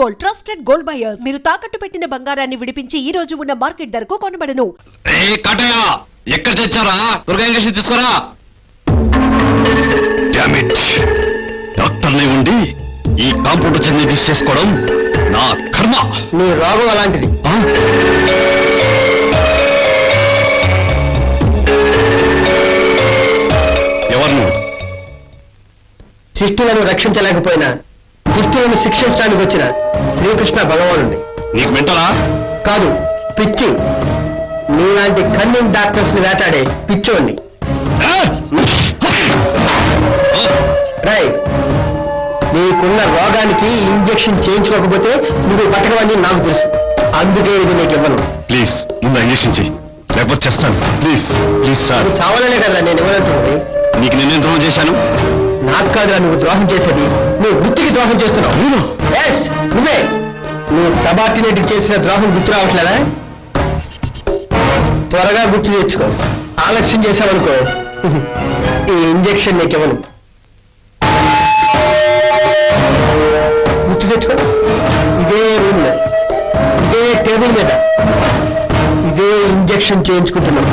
Gold, trusted gold buyers. మీరు తాకట్టు పెట్టిన బంగారాన్ని విడిపించి ఈ రోజు ఉన్న మార్కెట్ ధరకు కొనబడను. ఎక్కడ తెచ్చారా? త్వరగా ఇంజక్షన్ తీసుకోరా. డాక్టర్ని ఉండి ఈ కాంపౌండర్ చెంది డిస్ చేసుకోవడం నా కర్మ. నీ రోగం అలాంటిది. ఎవరు నువ్వు? శిష్టులను రక్షించలేకపోయినా దుష్టులను శిక్షించడానికి వచ్చిన శ్రీకృష్ణ భగవానుడి. నీకు మెంటలా? కాదు, పిచ్చి. నీలాంటి కన్నింగ్ డాక్టర్స్ ని వేటాడే పిచ్చోడిని. రై, నీకున్న రోగానికి ఇంజెక్షన్ చేయించుకోకపోతే నువ్వు బతకవని నాకు తెలుసు. అందుకే ఇది నీకు ఇవ్వను. ప్లీజ్ ముందు ఇంజక్షన్ చెయ్యి, లేకపోతే చేస్తాను. Please please sir. నువ్వు చావాలనే కదా నేను ఇవ్వనంటున్నది. నీకు నేనేం ద్రోహం చేశాను? నాకు కాదురా నువ్వు ద్రోహం చేసేది, నువ్వు వృత్తికి ద్రోహం చేస్తున్నావు. నువ్వే. నువ్వు సబార్డినేట్ చేసిన ద్రోహం గుర్తు రావట్లేదా? త్వరగా గుర్తు తెచ్చుకో. ఆలస్యం చేశావనుకో ఈ ఇంజెక్షన్ నీకు ఇవ్వను. గుర్తు తెచ్చుకో. ఇదే రూమ్ లో, ఇదే టేబుల్ మీద ఇదే ఇంజెక్షన్ చేయించుకుంటున్నావు.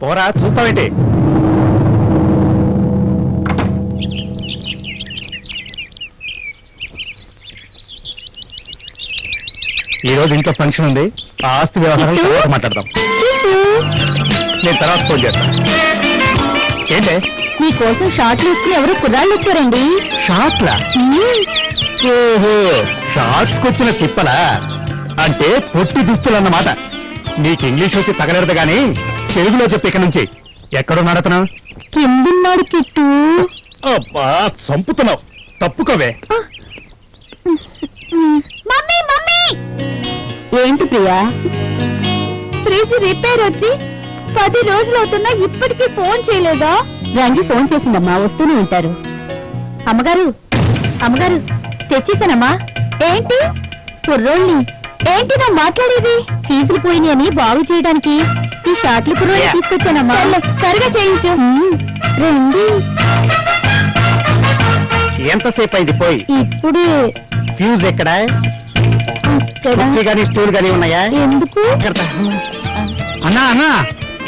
పోరా, చూస్తావేంటి? ఈ రోజు ఇంట్లో ఫంక్షన్ ఉంది. ఆ ఆస్తి వ్యవహారం తర్వాత మాట్లాడదాం. నేను తర్వాత ఫోన్ చేస్తాను. ఏంటే? మీకోసం షార్ట్లు వేసుకుని ఎవరు కుర్రాళ్ళు వచ్చారండి. షార్ట్లా? ఓహో, షార్ట్స్ కొచ్చిన తిప్పలా? అంటే పొట్టి దుస్తులు అన్నమాట. నీకు ఇంగ్లీష్ వచ్చి తగలడదు గాని తెలుగులో చెప్పి ఇక్కడ నుంచి. ఎక్కడున్నాడు అతను? కిందున్నాడు కిట్టు. అబ్బా, చంపుతున్నావు. తప్పుకోవే. Mummy mummy. ఏంటి ప్రియా? ఫ్రిడ్జ్ రిపేర్ వచ్చి 10 రోజులు అవుతున్నా ఇప్పటికీ ఫోన్ చేయలేదా? రంగి ఫోన్ చేసిందమ్మా, వస్తూనే ఉంటారు. అమ్మగారు అమ్మగారు తెచ్చేసానమ్మా. ఏంటి కుర్రోళ్ళని? ఏంటి నా మాట్లాడేది? ఫీజులు పోయినాయి అని బాగు చేయడానికి ఈ షార్ట్లు కుర్రోళ్ళు తీసుకొచ్చానమ్మా. త్వరగా చేయించు. రండి. ఎంతసేపు అయింది పోయి? ఇప్పుడే. ఫ్యూజ్ ఎక్కడా? ఇక్కడ. స్టూల్ గానీ ఉన్నాయా? ఎందుకు? అన్నా అన్నా,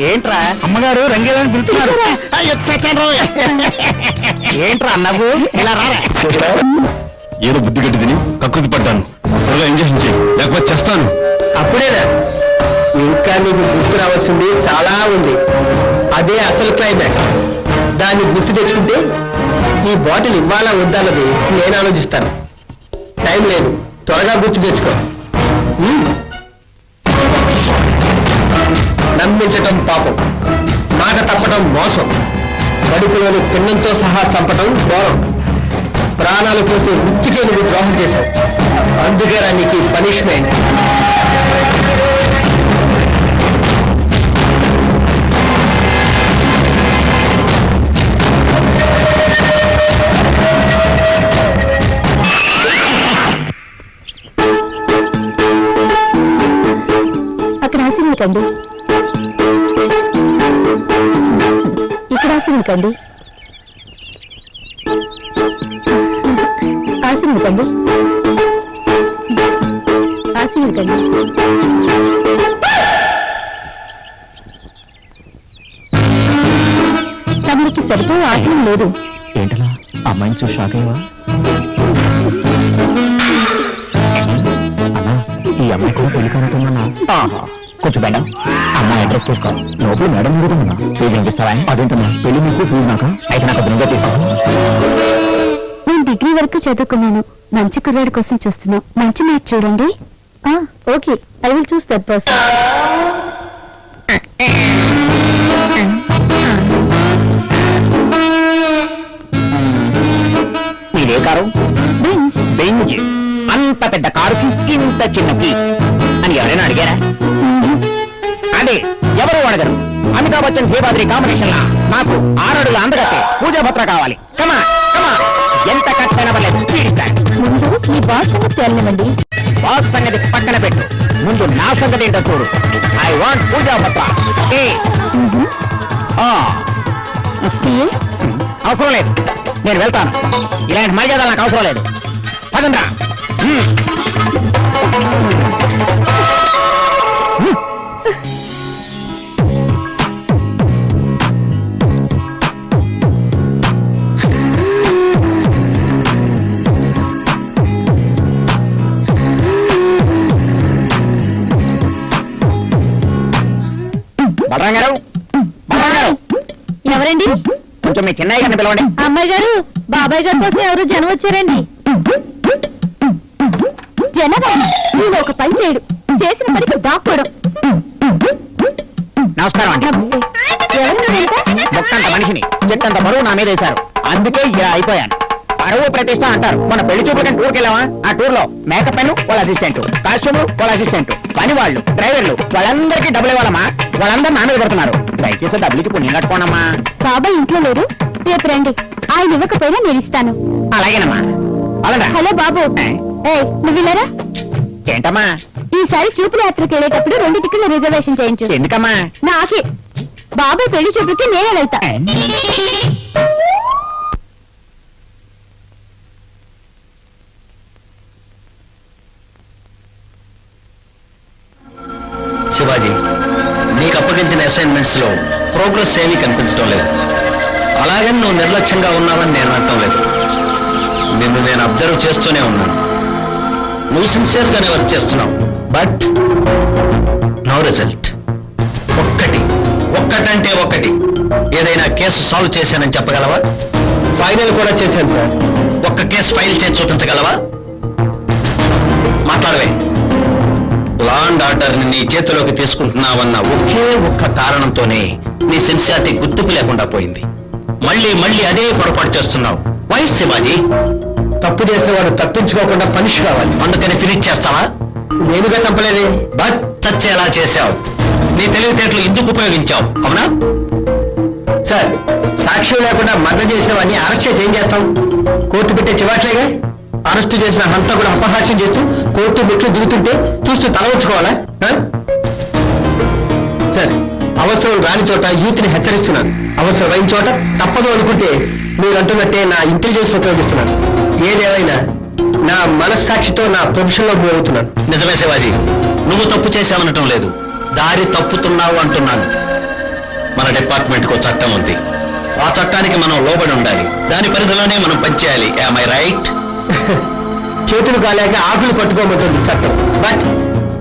ఏంట్రా అమ్మగారు రంగేదని పిలుస్తున్నారు. ఏంట్రా అన్నవు? ఇలా రారా. ఏదో బుద్ధి గట్టి తిని కక్కుతి పడ్డాను. త్వరగా ఇంజక్షన్ చేయి, లేకపోతే చేస్తాను. అప్పుడేనా? ఇంకా నీకు గుర్తు రావాల్సింది చాలా ఉంది. అదే అసలు క్లైమాక్స్. దాన్ని గుర్తు తెచ్చుకుంటే ఈ బాటిల్ ఇవ్వాలా వద్దన్నది నేను ఆలోచిస్తాను. టైం లేదు, త్వరగా గుర్తు తెచ్చుకో. నమ్మించటం పాపం, మాట తప్పటం మోసం, కడుపులోని పిండంతో సహా చంపటం ఘోరం. ప్రాణాలు పోసే వృత్తికే నువ్వు ద్రోహం చేశావు. అందుకే నీకు పనిష్మెంట్. అక్కడ ఆశీర్వకండి, ఇక్కడ ఆశీర్వకండి, ఆశీర్వకండి, ఆశీర్వకండి. తమరికి సరిపో ఆశయం లేదు. ఏంటలా అమ్మాయిని చూసి షాక్ అయ్యవా? అన్నా, ఈ అమ్మాయి కూడా పెళ్లి కానట్టున్నా. కొంచెం మేడం అమ్మాయి అడ్రస్ తీసుకో లోపల మేడం అడుగుతున్నా ఫీజు పంపిస్తావా అదేంటమ్మా పెళ్లి మీకు ఫీజు నాక అయితే నాకు అదనంగా తీసుకో నేను డిగ్రీ వరకు చదువుకున్నాను మంచి కుర్రాడి కోసం చూస్తున్నాం మంచి మ్యాచ్ చూడండి okay I will choose that person మీదే కారు బెంజ్ అంత పెద్ద కారుకి ఇంత చిన్న కీ అని ఎవరైనా అడిగారా అదే ఎవరు అడగరు అమితాబ్ బచ్చన్ జయబాద్రి కాంబినేషన్ లా నాకు 6 అడుగుల అందగతే పూజా భద్ర కావాలి కమా కమా ఎంత ఖర్చైనా పర్లేదు ముందు మీ బాస్ సంగతి వెళ్ళనివ్వండి బాస్ సంగతి పక్కన పెట్టు ముందు నా సంగతి ఏంటో చూడు ఐ వాంట్ పూజా భద్ర అవసరం లేదు నేను వెళ్తాను ఇలాంటి మర్యాదలు నాకు అవసరం లేదు పదండ్రా బలరాం గారు ఎవరండి కొంచెం మీ చిన్నయ్య గారిని పిలవండి అమ్మాయి గారు బాబాయ్ గారి కోసం ఎవరు జనం వచ్చారండి జనమా నేను ఒక పని చేయడు చేసిన పనికి దాక్కోవడం నమస్కారం అండి మొక్కంత మనిషిని చెట్టంత బరువు నా మీద వేశారు అందుకే ఇలా అయిపోయాను పరువు ప్రతిష్ట అంటారు మన పెళ్లి చూపులకి టూర్కి వెళ్ళావా ఆ టూర్ లో మేకప్ మెన్ వాళ్ళ అసిస్టెంట్ కాస్ట్యూమ్ వాళ్ళ అసిస్టెంట్ పని వాళ్ళు డ్రైవర్లు వాళ్ళందరికీ డబ్బులు ఇవ్వాలమ్మా వాళ్ళందరూ నా మీద పడుతున్నారు దయచేసి డబ్బులకి పుణ్యం కట్టుకోనమ్మా బాబాయ్ ఇంట్లో లేరు రేపు రండి ఆయన ఇవ్వకపోయినా నేను ఇస్తాను అలాగేనమ్మా అలాగా హలో బాబు ఏయ్ నువ్వు వెళ్ళారా ఏంటమ్మా ఈసారి చూపుల యాత్రకు వెళ్ళేటప్పుడు 2 టికెట్లు రిజర్వేషన్ చేయించు ఎందుకమ్మా నాకే బాబాయ్ పెళ్లి చూపులకి నేనే వెళ్తా శివాజీ నీకు అప్పగించిన అసైన్మెంట్స్ లో ప్రోగ్రెస్ ఏమీ కనిపించడం లేదు అలాగని నువ్వు నిర్లక్ష్యంగా ఉన్నావని నేను అర్థం లేదు నిన్ను నేను అబ్జర్వ్ చేస్తూనే ఉన్నాను నువ్వు సిన్సియర్ గానే వర్క్ చేస్తున్నావు బట్ నో రిజల్ట్ ఒక్కటంటే ఒక్కటి ఏదైనా కేసు సాల్వ్ చేశానని చెప్పగలవా ఫైనల్ కూడా చేశాను సార్ ఒక్క కేసు ఫైల్ చేసి చూపించగలవా మాట్లాడవే లా అండ్ ఆర్డర్ ని నీ చేతిలోకి తీసుకుంటున్నావన్న ఒకే ఒక్క కారణంతోనే నీ సిన్సియారిటీ గుర్తింపు లేకుండా పోయింది మళ్ళీ అదే పొరపాటు చేస్తున్నావు వై శివాజీ తప్పు చేసిన వాడు తప్పించుకోకుండా పనిష్ కావాలి అందుకని ఫినిష్ చేస్తావా నేనుగా చంపలేదే బట్ చచ్చేలా చేశావు నీ తెలివితేటలు ఎందుకు ఉపయోగించావు అవునా సార్ సాక్ష్యం లేకుండా మర్డర్ చేసిన వాడిని అరెస్ట్ చేసి ఏం చేస్తాం కోర్టు పెట్టే చివాట్లేగా అరెస్టు చేసిన హంతా కూడా అపహాస్యం చేస్తూ కోర్టు మెట్లు దిగుతుంటే చూస్తూ తల ఉంచుకోవాలా సార్ అవసరం రాని చోట యూత్ ని హెచ్చరిస్తున్నాను అవసరం అయిన చోట తప్పదు అనుకుంటే మీరు అంటున్నట్టే నా ఇంటెలిజెన్స్ ఉపయోగిస్తున్నాను ఏదేమైనా నా మనస్సాక్షితో నా ప్రొఫెషన్ లో మూవ్ అవుతున్నాను నిజమే శివాజీ నువ్వు తప్పు చేశావనటం లేదు దారి తప్పుతున్నావు అంటున్నాను మన డిపార్ట్మెంట్ కు చట్టం ఉంది ఆ చట్టానికి మనం లోబడి ఉండాలి దాని పరిధిలోనే మనం పనిచేయాలి am I right చేతులు కాలేక ఆకులు పట్టుకోమంటుంది చట్టం బట్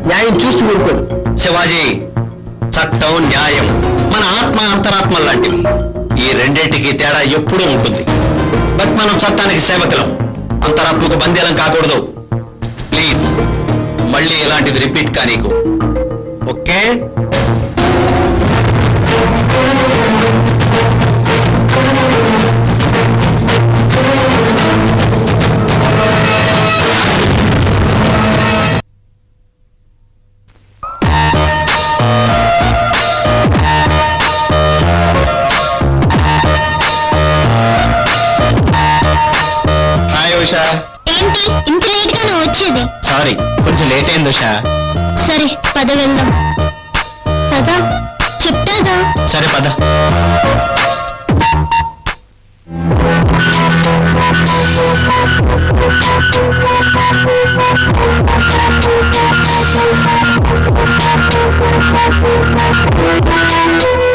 న్యాయం చూస్తూ ఊరుకోదు శివాజీ చట్టం న్యాయం మన ఆత్మ అంతరాత్మ లాంటివి ఈ రెండింటికి తేడా ఎప్పుడూ ఉంటుంది బట్ మనం చట్టానికి సేవకులం అంతరాత్మకు బందీలం కాకూడదు ప్లీజ్ మళ్ళీ ఇలాంటిది రిపీట్ కానీకు ఓకే ఏంటి ఇంత లేట్ గా నువ్వు వచ్చేది సారీ కొంచెం లేట్ అయింది ఉషా సరే పద వెళ్దాం పదా చెప్తాగా సరే పద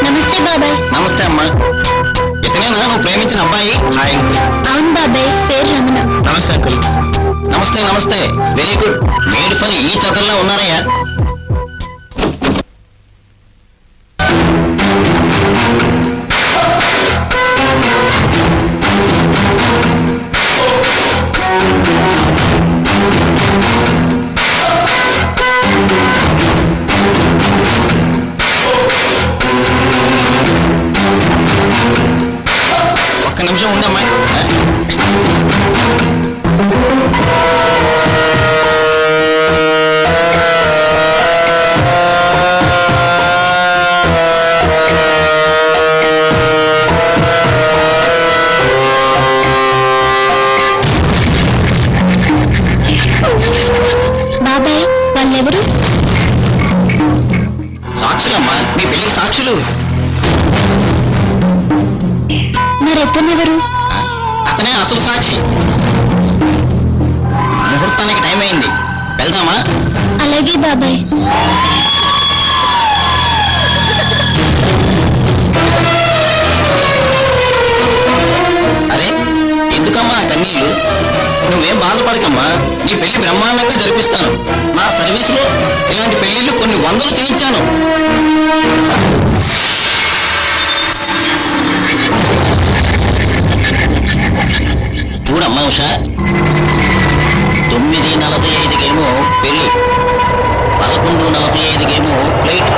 నమస్తే బాబాయ్ నమస్తే అమ్మా ఇతనేనా నువ్వు ప్రేమించిన అబ్బాయి హాయ్ అవును బాబాయ్ పేరు రమణ నమస్తే అంకుల్ నమస్తే వెరీ గుడ్ మేడ్ పని ఈ చదువుల్లో ఉన్నారయ్యా కొంచెం ఉండమ్మా. బాబాయ్ వాళ్ళెవరు? సాక్షులమ్మా, మీ పెళ్లికి సాక్షులు. మరెత్తనెవరు? అతనే అసలు సాక్షి. ముహూర్తానికి టైం అయింది, వెళ్దామా? అలాగే బాబాయ్. అరే ఎందుకమ్మా కన్నీళ్ళు? నువ్వేం బాధపడకమ్మా, నీ పెళ్లి బ్రహ్మాండంగా జరిపిస్తాను. నా సర్వీసులో ఇలాంటి పెళ్లిళ్ళు కొన్ని వందలు చేయించాను. చూడమ్మా ఉషా, 9:45 పెళ్లి, 11:45 ఫ్లైట్.